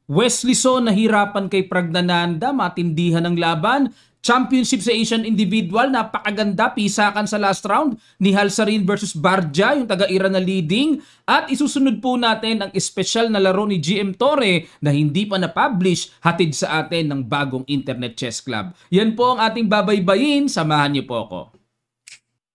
Wesley So nahirapan kay Pragnananda, matindihan ang laban. Championship sa Asian Individual, napakaganda, pisakan sa last round ni Halsarin versus Barja, yung taga-Iran na leading. At isusunod po natin ang espesyal na laro ni GM Torre na hindi pa na-publish, hatid sa atin ng bagong Internet Chess Club. Yan po ang ating babaybayin, samahan niyo po ako.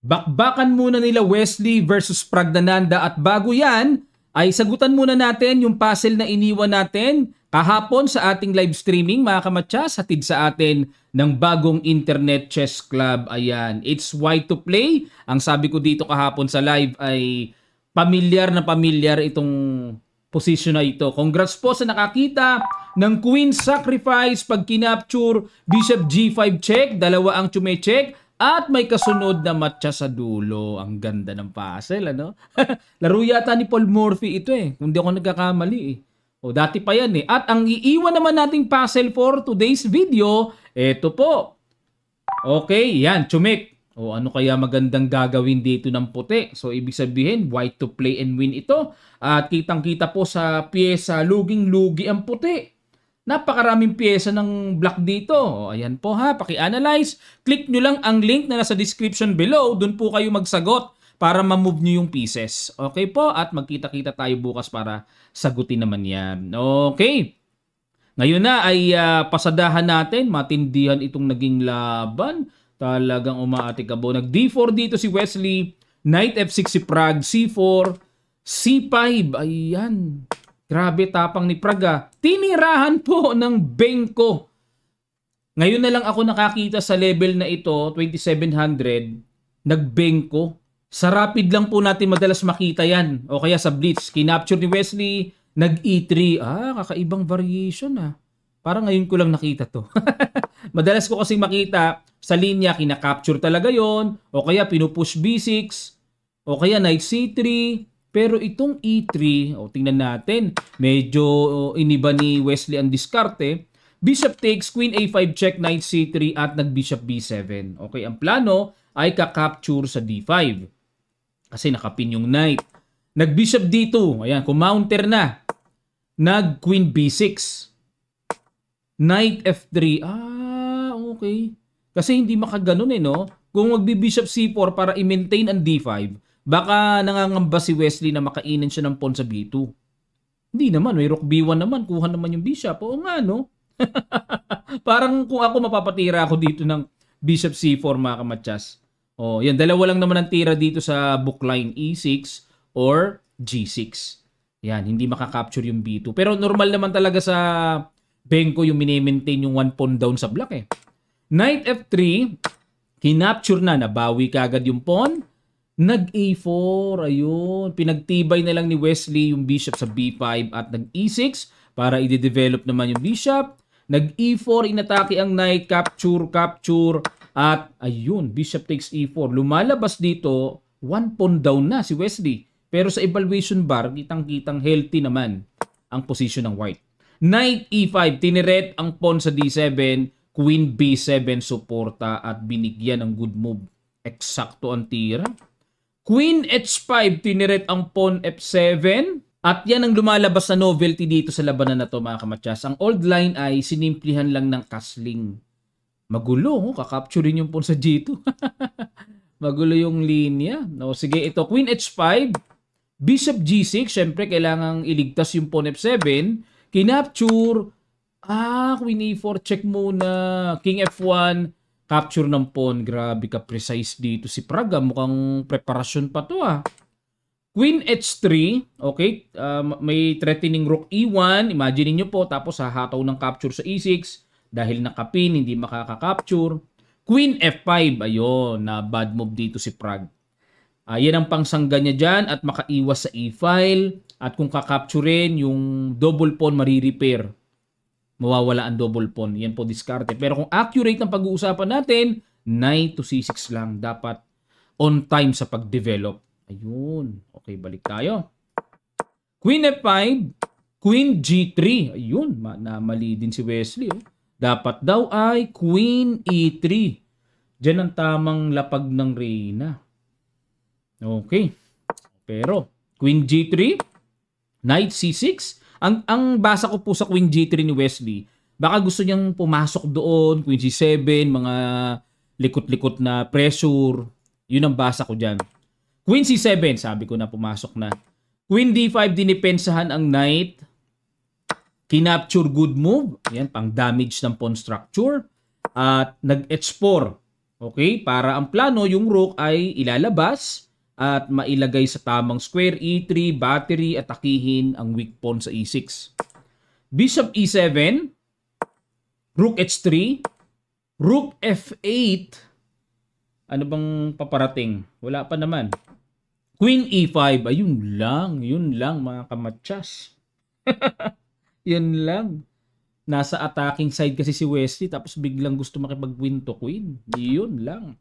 Bakbakan muna nila Wesley versus Pragnananda at bago yan, ay sagutan muna natin yung puzzle na iniwan natin kahapon sa ating live streaming, mga kamatsas, hatid sa atin ng bagong Internet Chess Club. Ayan, it's why to play. Ang sabi ko dito kahapon sa live ay pamilyar na pamilyar itong position na ito. Congrats po sa nakakita ng Queen Sacrifice pag kinapture, Bishop G5 check, dalawa ang chume-check, at may kasunod na matcha sa dulo. Ang ganda ng puzzle, ano? Laro yata ni Paul Morphy ito eh, kung di ako nagkakamali eh. O, dati pa yan eh. At ang iiwan naman nating puzzle for today's video, eto po. Okay, yan, chumek. O, ano kaya magandang gagawin dito ng puti? So, ibig sabihin, white to play and win ito. At kitang-kita po sa pyesa, luging-lugi ang puti. Napakaraming pyesa ng black dito. O, ayan po ha, paki-analyze. Click nyo lang ang link na nasa description below. Doon po kayo magsagot para ma-move nyo yung pieces. Okay po? At magkita-kita tayo bukas para sagutin naman yan. Okay. Ngayon na ay pasadahan natin. Matindihan itong naging laban. Talagang umaatikabo. Nag-D4 dito si Wesley. Knight F6 si Prag. C4. C5. Ayan. Grabe tapang ni Praga. Tinirahan po ng bengko. Ngayon na lang ako nakakita sa level na ito, 2700, nagbengko. Sa rapid lang po natin madalas makita yan. O kaya sa blitz. Kinapture ni Wesley, nag-E3. Kakaibang variation ah. Parang ngayon ko lang nakita to. Madalas ko kasi makita sa linya, kinakapture talaga yon. O kaya pinupush B6. O kaya Knight C3. Pero itong E3, tingnan natin. Medyo iniba ni Wesley ang diskarte. Bishop takes, Queen A5 check, Knight C3 at nag-Bishop B7. Okay, ang plano ay kakapture sa D5. Kasi nakapin yung knight. Nag-bishop D2. Ayan, kumounter na. Nag-queen B6. Knight F3. Okay. Kasi hindi makaganon eh, no? Kung magbi-bishop C4 para i-maintain ang D5, baka nangangamba si Wesley na makainin siya ng pawn sa B2. Hindi naman. May rook B1 naman. Kuha naman yung bishop. Oo nga, no? Parang kung ako mapapatira ako dito ng bishop C4, mga kamatsas. Yan, dalawa lang naman ang tira dito sa bookline, E6 or G6. Yan, hindi makakapture yung B2. Pero normal naman talaga sa bengko yung mini-maintain yung one pawn down sa block eh. Knight F3, kinapture na, nabawi kagad yung pawn. Nag-A4, ayun. Pinagtibay na lang ni Wesley yung bishop sa B5 at nag-E6 para i-develop naman yung bishop. Nag-E4, inatake ang knight, capture, at ayun, bishop takes E4. Lumalabas dito, one pawn down na si Wesley. Pero sa evaluation bar, kitang-kitang healthy naman ang position ng white. Knight E5, tiniret ang pawn sa D7, Queen B7 suporta at binigyan ng good move. Eksakto ang tira. Queen H5, tiniret ang pawn F7. At yan ang lumalabas na novelty dito sa labanan na to, mga kamatsas. Ang old line ay sinimplihan lang ng castling. Magulo, kakapturein yung pawn sa G2. Magulo yung linya. No, sige, ito, Queen H5, Bishop G6, syempre kailangang iligtas yung pawn F7. Kinapture, Queen E4, check muna. King F1, capture ng pawn. Grabe ka precise dito si Praga. Mukhang preparasyon pa to ah. Queen H3, okay, may threatening rook E1. Imagine niyo po, tapos hahataw ng capture sa E6. Dahil nakapin, hindi makaka-capture. Queen F5, ayun, na bad move dito si Prague. Yan ang pangsangga niya dyan at makaiwas sa E-file. At kung kakapturein, yung double pawn marirepair. Mawawala ang double pawn. Yan po diskarte. Pero kung accurate ang pag-uusapan natin, knight to C6 lang. Dapat on time sa pag-develop. Ayun. Okay, balik tayo. Queen F5, Queen G3. Ayun, mali din si Wesley. Dapat daw ay Queen E3. Diyan ang tamang lapag ng reyna. Okay. Pero, Queen G3, Knight C6, Ang basa ko po sa Queen G3 ni Wesley, baka gusto niyang pumasok doon, Queen C7, mga likot-likot na pressure. Yun ang basa ko dyan. Queen C7, sabi ko na pumasok na. Queen D5, dinipensahan ang knight. Kinapture, good move. Yan, pang damage ng pawn structure. At nag-H4. Okay, para ang plano, yung rook ay ilalabas at mailagay sa tamang square. E3, battery, atakihin ang weak pawn sa E6. Bishop E7. Rook H3. Rook F8. Ano bang paparating? Wala pa naman. Queen E5. Ayun lang mga kamatsas. Yun lang. Nasa attacking side kasi si Wesley tapos biglang gusto makipag-queen to queen. Yun lang.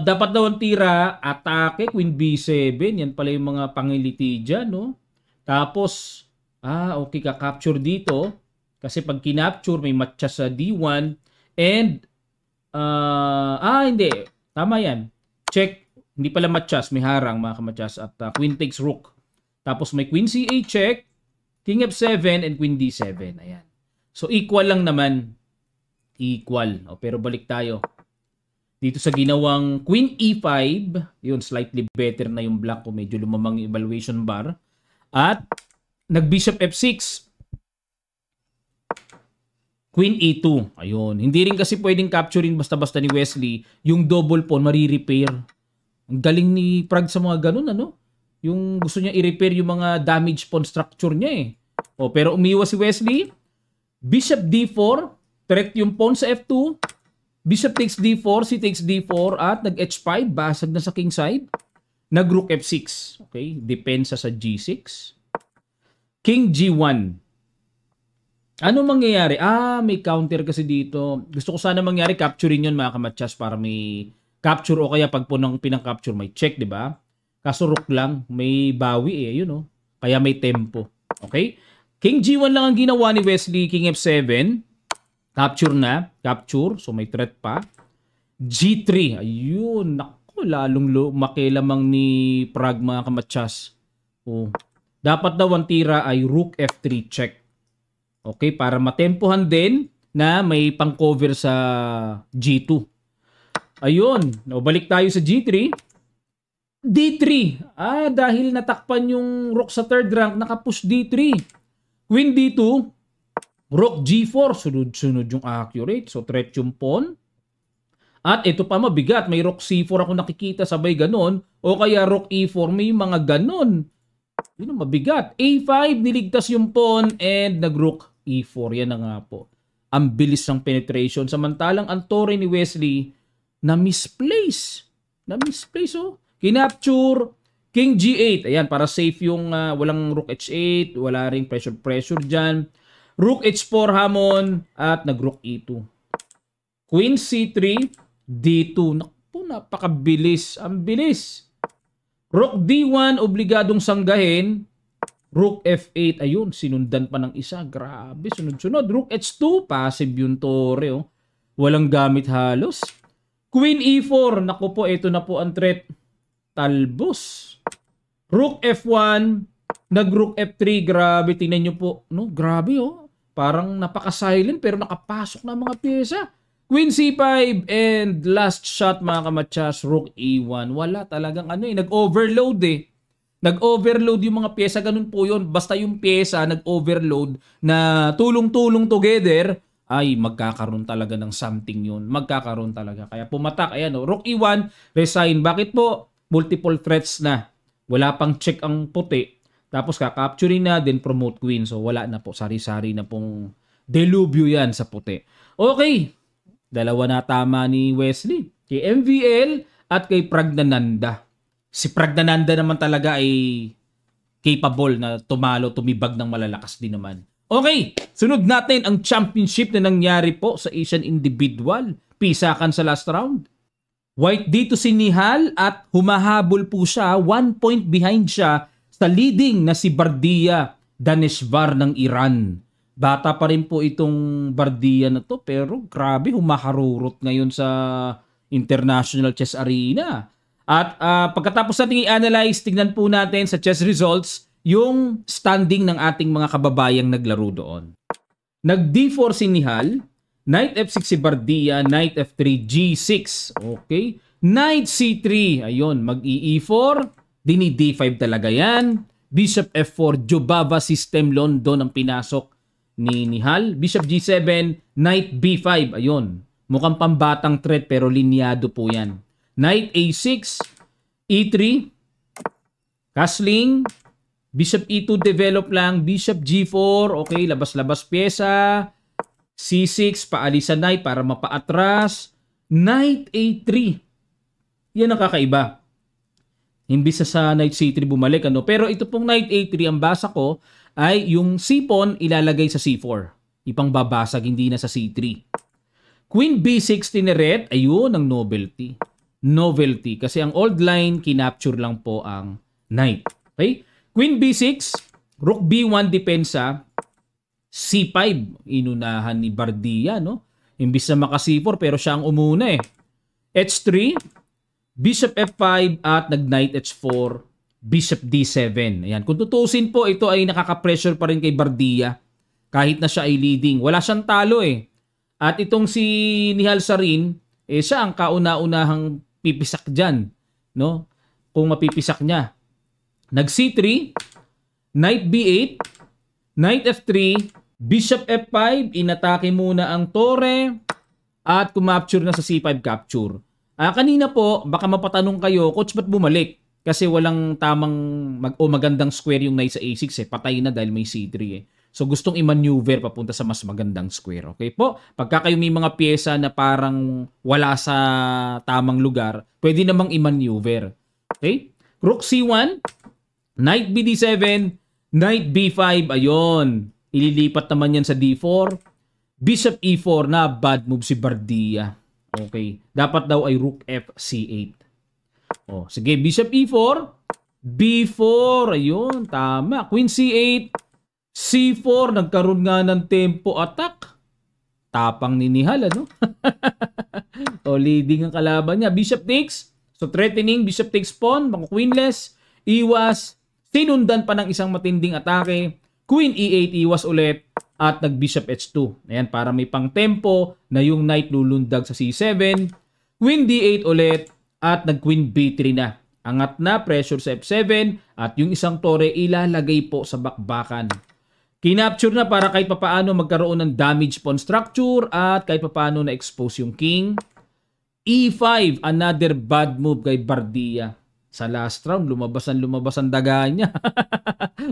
Dapat daw ang tira, atake, Queen B7. Yan pala yung mga pangiliti dyan, no? Tapos, okay, ka-capture dito. Kasi pag kinapture, may matcha sa D1. And, hindi. Tama yan. Check. Hindi pala matchas, may harang mga kamatsas. At Queen takes rook. Tapos may Queen C8 check. King F7 and Queen D7. Ayan. So, equal lang naman. Equal. Pero balik tayo. Dito sa ginawang Queen E5, yun, slightly better na yung black ko. Medyo lumamang yung evaluation bar. At, nag-Bishop F6. Queen E2. Ayun. Hindi rin kasi pwedeng capturing basta-basta ni Wesley. Yung double pawn, marirepair. Ang galing ni Prag sa mga ganun, ano? Yung gusto niya i-repair yung mga damage pawn structure niya eh. Pero umiwas si Wesley. Bishop D4. Threat yung pawn sa F2. Bishop takes D4. C takes D4. At nag-H5. Basag na sa king side. Nag-Rook F6. Okay. Depensa sa G6. King G1. Ano mangyayari? May counter kasi dito. Gusto ko sana mangyari capturing yun mga kamatsas para may capture o kaya pag pinang-capture may check, di ba? Kaso rook lang, may bawi eh, yun oh. Kaya may tempo. Okay? King G1 lang ang ginawa ni Wesley, King F7. Capture na, capture, so may threat pa. G3, ayun, naku, lalong makilamang ni Prag mga kamatsas. Dapat daw ang tira ay Rook F3 check. Okay, para matempohan din na may pang-cover sa G2. Ayun, balik tayo sa G3. D3. Dahil natakpan yung rook sa third rank, nakapush D3. Queen D2. Rook G4. Sunod-sunod yung accurate. So, threat yung pawn. At ito pa mabigat. May rook C4 ako nakikita sabay ganon. O kaya rook E4. May mga ganon. Yun ang mabigat. A5. Niligtas yung pawn. And nag-rook E4. Yan na nga po. Ang bilis ng penetration. Samantalang ang tore ni Wesley na misplace. Oh. Kinapture, King G8. Ayan, para safe yung walang Rook H8, wala ring pressure dyan. Rook H4 hamon, at nag-Rook E2. Queen C3, D2. Naku, napakabilis. Ang bilis. Rook D1, obligadong sanggahin. Rook F8, ayun, sinundan pa ng isa. Grabe, sunod-sunod. Rook H2, passive yung tore. Oh. Walang gamit halos. Queen E4, naku po, ito na po ang threat. Talbos. Rook F1, nag-Rook F3, grabe, tingnan nyo po. No, grabe oh. Parang napaka-silent pero nakapasok na mga pyesa. Queen C5 and last shot mga kamatsas, Rook E1. Wala talagang nag-overload eh. Nag-overload yung mga pyesa, ganun po yun. Basta yung pyesa nag-overload na tulong-tulong together, ay magkakaroon talaga ng something yun. Magkakaroon talaga. Kaya pumatak, ayan oh. Rook E1, resign. Bakit po? Multiple threats na. Wala pang check ang puti. Tapos kakapturing na, then promote queen. So wala na po. Sari-sari na pong delubyo yan sa puti. Okay. Dalawa na tama ni Wesley. Kay MVL at kay Pragnananda. Si Pragnananda naman talaga ay capable na tumibag ng malalakas din naman. Okay. Sunod natin ang championship na nangyari po sa Asian Individual. Pisakan sa last round. White dito si Nihal at humahabol po siya, 1 point behind siya sa leading na si Bardia Daneshvar ng Iran. Bata pa rin po itong Bardia na to pero grabe humaharurot ngayon sa International Chess Arena. At pagkatapos natin i-analyze, tignan po natin sa chess results, yung standing ng ating mga kababayang naglaro doon. Nag D4 si Nihal, Knight F6 si Bardia, Knight F3, G6. Okay? Knight C3, ayun, mag-E4, dini D5 talaga yan. Bishop F4, Jobava System London ang pinasok ni Nihal. Bishop G7, Knight B5, ayun. Mukhang pambatang threat pero linyado po yan. Knight A6, E3, castling, Bishop E2 develop lang, Bishop G4, okay, labas-labas pyesa, C6, paalis sa Knight para mapaatras, Knight A3, yan ang kakaiba. Imbis sa Knight C3 bumalik, ano? Pero ito pong Knight A3, ang basa ko, ay yung C-pawn ilalagay sa C4. Ipang babasag, hindi na sa C3. Queen B6 tineret, ayun ang novelty. Novelty, kasi ang old line, kinapture lang po ang Knight. Okay? Queen B6, Rook B1 depensa, C5, inunahan ni Bardia, no? Imbis na maka C4, pero siya ang umuna eh. H3, Bishop F5 at nag-Knight H4, Bishop D7. Ayan. Kung tutusin po, ito ay nakaka-pressure pa rin kay Bardia. Kahit na siya ay leading. Wala siyang talo eh. At itong si Nihal Sarin, eh, siya ang kauna-unahang pipisak dyan. No? Kung mapipisak niya. Nag-C3, Knight B8, Knight F3, Bishop F5, inatake muna ang tore, at kumapture na sa C5 capture. Kanina po, baka mapatanong kayo, coach, ba't bumalik? Kasi walang tamang magandang square yung Knight sa A6 eh. Patay na dahil may C3 eh. So gustong i-maneuver papunta sa mas magandang square. Okay po? Pagka kayo may mga pyesa na parang wala sa tamang lugar, pwede namang i-maneuver. Okay? Rook C1, Knight BD7, Knight B5, ayun. Ililipat naman yan sa D4. Bishop E4 na bad move si Bardia. Okay. Dapat daw ay Rook F C8. Oh, sige, Bishop E4, B4, ayun, tama. Queen C8, C4, nagkaroon nga ng tempo attack. Tapang ni Nihal, ano? O, leading ang kalaban niya. Bishop takes, so threatening, Bishop takes pawn, mga queenless, iwas, sinundan pa ng isang matinding atake, Queen E8, iwas ulit, at nag-Bishop H2. Ayan, para may pang-tempo na yung Knight lulundag sa C7. Queen D8 ulit at nag-Queen B3 na. Angat na, pressure sa F7 at yung isang tore ilalagay po sa bakbakan. Kinapture na para kahit papaano magkaroon ng damage pawn structure at kahit papaano na-expose yung king. E5, another bad move kay Bardia. Sa last round, lumabas ang daga niya.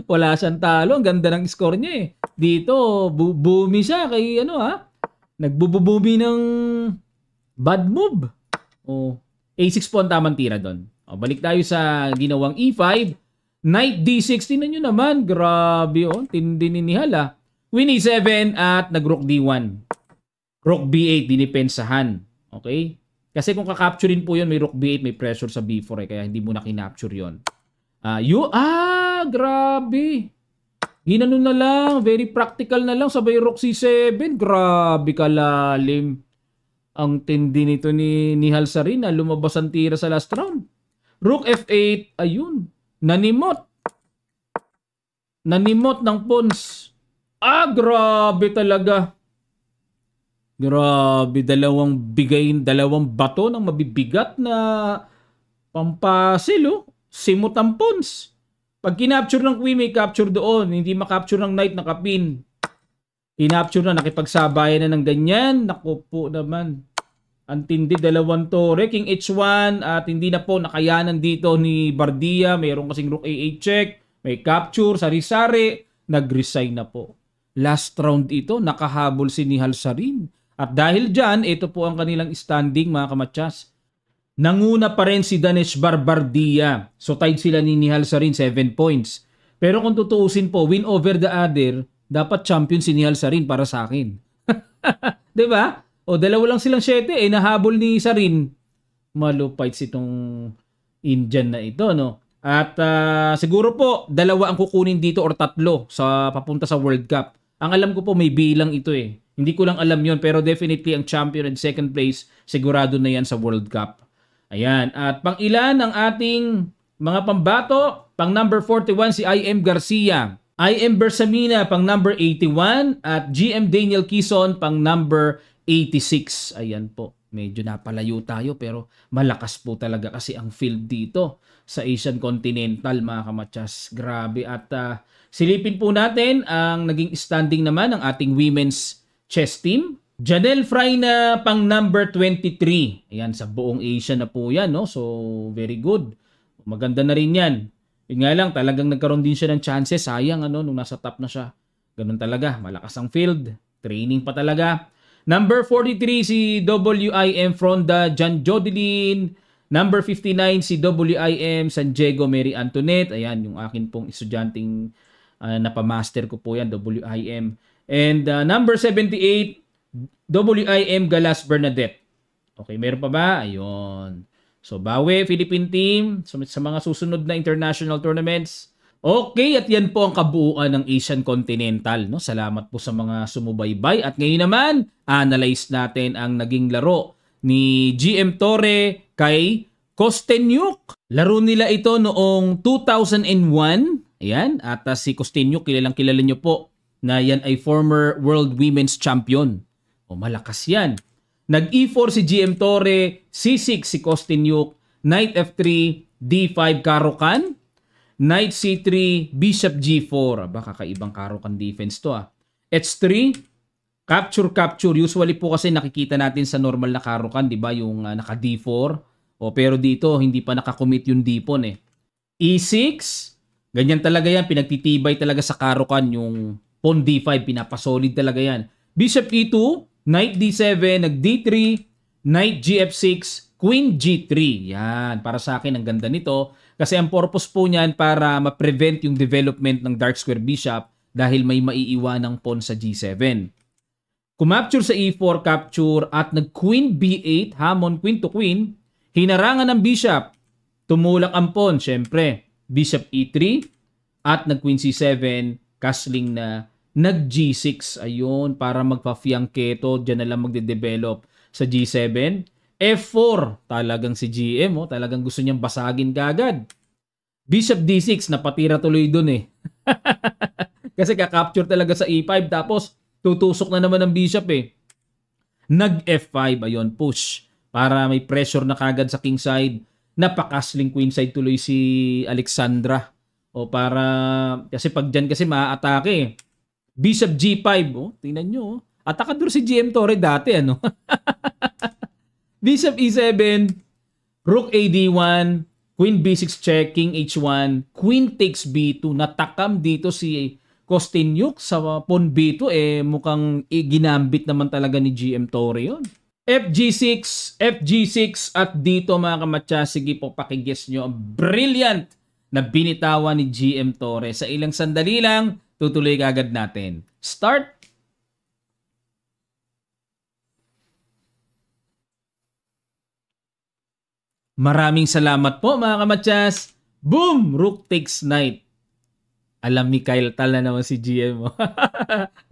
Wala siyang talo. Ang ganda ng score niya eh. Dito, bumi siya kay ano ha. Nagbubumi ng bad move. Oh, A6 po ang tamang tira doon. Oh, balik tayo sa ginawang E5. Knight D6. Tingnan nyo naman. Grabe oh. Tindi ni Nihal ah. Queen E7 at nag-Rook D1. Rook B8 dinipensahan. Okay? Kasi kung kakapturein po yun, may Rook B8, may pressure sa B4 eh. Kaya hindi mo na kinapture yun. Grabe. Ginanon na lang. Very practical na lang. Sabay Rook C7. Grabe kalalim. Ang tindi nito ni Nihal Sarin na lumabas ang tira sa last round. Rook F8. Ayun. Nanimot. Nanimot ng pawns. Grabe talaga. Grabe. Dalawang bato ng mabibigat na pampasil oh. Simot ang pawns. Pag kinapture ng queen, may capture doon. Hindi makapture ng knight, nakapin. Kinapture na, nakipagsabayan na ng ganyan. Naku po naman. Antindi, dalawang tore. King H1 at hindi na po nakayanan dito ni Bardia. Mayroon kasing Rook A8 check. May capture, sari-sari. Nag-resign na po. Last round ito, nakahabol si Nihal Sarin. At dahil dyan, ito po ang kanilang standing mga kamatsas. Nanguna pa rin si Danesh Barbardia. So tied sila ni Nihal Sarin 7 points. Pero kung tutuusin po, win over the other, dapat champion si Nihal Sarin para sa akin. 'Di ba? O dalawa lang silang 7 nahabol ni Sarin. Malupites itong Indian na ito, no? At siguro po dalawa ang kukunin dito or tatlo sa papunta sa World Cup. Ang alam ko po may bilang ito eh. Hindi ko lang alam 'yon pero definitely ang champion and second place sigurado na 'yan sa World Cup. Ayan, at pang-ilan ang ating Mga pambato, pang number 41 si IM Garcia. IM Bersamina pang number 81 at GM Daniel Quezon pang number 86. Ayan po. Medyo napalayo tayo pero malakas po talaga kasi ang field dito sa Asian Continental mga kamatsas. Grabe at silipin po natin ang naging standing naman ng ating women's chess team. Janelle Fry na pang number 23. Ayan, sa buong Asia na po yan, no? So, very good. Maganda na rin yan. Yun nga lang, talagang nagkaroon din siya ng chances. Sayang, nung nasa top na siya. Ganun talaga, malakas ang field. Training pa talaga. Number 43 si WIM Fronda John Jodeline. Number 59 si WIM San Diego Mary Antoinette. Ayan, yung akin pong estudyanteng napamaster ko po yan, WIM. And number 78, WIM Galas Bernadette. Okay, meron pa ba? Ayun. So, bawi, Philippine team sa mga susunod na international tournaments. Okay, at yan po ang kabuuan ng Asian Continental. No? Salamat po sa mga sumubaybay. At ngayon naman, analyze natin ang naging laro ni GM Torre kay Kostenyuk. Laro nila ito noong 2001. Ayan, at si Kostenyuk, kilalang kilala nyo po na yan ay former World Women's Champion. O malakas yan. Nag-E4 si GM Torre, C6 si Kostenyuk, Knight F3, D5 Karokan, Knight C3, Bishop G4. Aba, kakaibang Karokan defense to H3, capture. Usually po kasi nakikita natin sa normal na Karokan, di ba? Yung naka D4. Pero dito, hindi pa nakakommit yung D-pawn E6, ganyan talaga yan. Pinagtitibay talaga sa Karokan yung pawn D5. Pinapasolid talaga yan. Bishop E2, Knight D7, nag-D3, Knight GF6, Queen G3. Yan, para sa akin ang ganda nito kasi ang purpose po niyan para ma-prevent yung development ng dark square bishop dahil may maiiwanang pawn sa G7. Kumapture sa E4, capture at nag-Queen B8, hamon Queen to Queen, hinarangan ng bishop, tumulak ang pawn, syempre, Bishop E3 at nag-Queen C7, castling na nag-G6, ayun, para magpa-fiangketo, dyan na lang magde-develop sa G7. F4, talagang si GM, talagang gusto niyang basagin kagad. Bishop D6, napatira tuloy dun Kasi kakapture talaga sa E5, tapos tutusok na naman ng bishop Nag-F5, ayun, push, para may pressure na kagad sa king side. Napakasling queen side tuloy si Alexandra. Kasi pag dyan kasi maaatake Bishop G5, tingnan nyo. Atakador si GM Torre dati, Bishop E7, Rook AD1, Queen B6 check, King H1, Queen takes B2. Natakam dito si Kostenyuk sa pawn B2, mukhang ginambit naman talaga ni GM Torre yun. FG6, FG6, at dito mga kamatya, sige po pakiguess nyo. Brilliant na binitawan ni GM Torre. Sa ilang sandali lang, tutuloy kagad natin. Start. Maraming salamat po mga kamatyas. Boom! Rook takes knight. Alam ni Kyle Tal na naman si GM.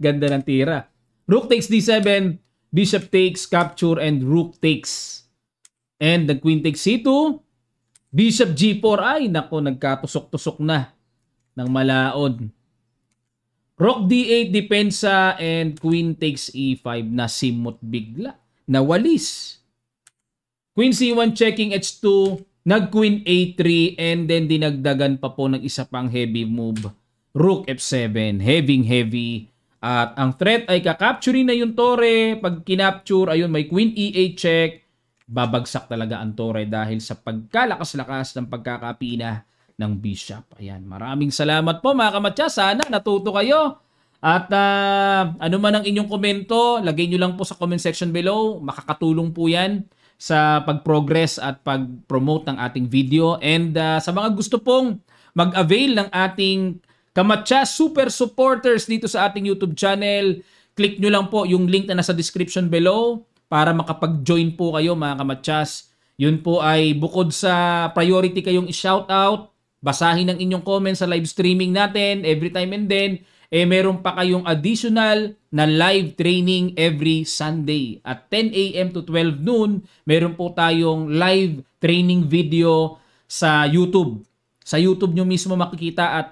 Ganda ng tira. Rook takes D7. Bishop takes, capture, and rook takes. And the queen takes C2. Bishop G4. Ay, nako, nagkatusok-tusok na ng malaon. Rook D8, depensa, and queen takes E5 na simot bigla. Nawalis. Queen C1 checking H2, nag-Queen A3, and then dinagdagan pa po ng isa pang heavy move. Rook F7, heavy. At ang threat ay kakapturing na yung Torre. Pag kinapture, ayun, may Queen E8 check. Babagsak talaga ang Torre dahil sa pagkalakas-lakas ng pagkakapina ng bishop. Ayan, maraming salamat po mga kamatya. Sana natuto kayo. At ano man ang inyong komento, lagay nyo lang po sa comment section below. Makakatulong po yan sa pag-progress at pag-promote ng ating video. And sa mga gusto pong mag-avail ng ating Kamatcha Super Supporters dito sa ating YouTube channel, click nyo lang po yung link na nasa description below para makapag-join po kayo mga kamatchas. Yun po ay bukod sa priority kayong i-shoutout, basahin ang inyong comments sa live streaming natin every time and then, meron pa kayong additional na live training every Sunday. At 10 a.m. to 12 noon, meron po tayong live training video sa YouTube. Sa YouTube nyo mismo makikita at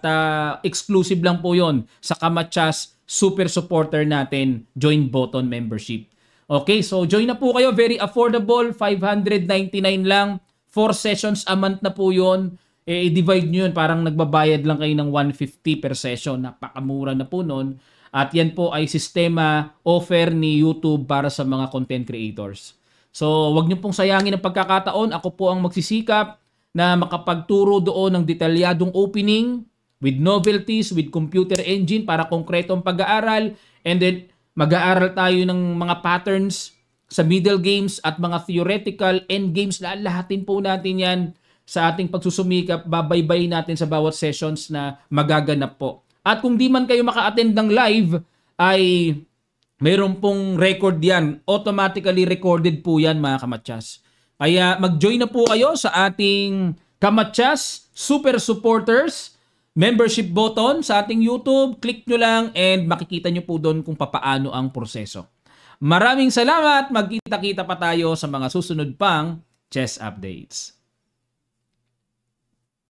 exclusive lang po yon sa Kamatsas super supporter natin, join button membership. Okay, so join na po kayo. Very affordable, 599 lang. 4 sessions a month na po yun. I-divide nyo yun, parang nagbabayad lang kayo ng 150 per session. Napakamura na po nun. At yan po ay sistema offer ni YouTube para sa mga content creators. So, wag nyo pong sayangin ang pagkakataon. Ako po ang magsisikap na makapagturo doon ng detalyadong opening with novelties, with computer engine para konkretong pag-aaral. And then, mag-aaral tayo ng mga patterns sa middle games at mga theoretical end games. Lahatin po natin yan sa ating pagsusumikap. Babaybay natin sa bawat sessions na magaganap po. At kung di man kayo maka-attend ng live, ay mayroon pong record yan. Automatically recorded po yan mga kamatsas. Kaya mag-join na po kayo sa ating Kamatsas Super Supporters membership button sa ating YouTube. Click nyo lang and makikita nyo po doon kung papaano ang proseso. Maraming salamat. Magkita-kita pa tayo sa mga susunod pang chess updates.